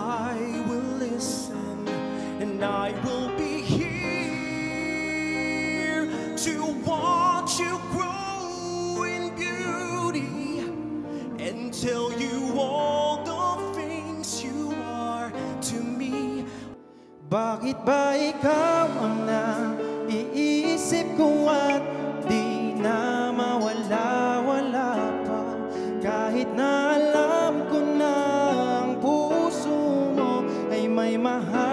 I will listen, and I will be here to watch you grow in beauty and tell you all the things you are to me. Bakit ba ikaw ang naiisip ko at di na mawala-wala pa? Kahit na alam ko na ang puso mo ay may mahal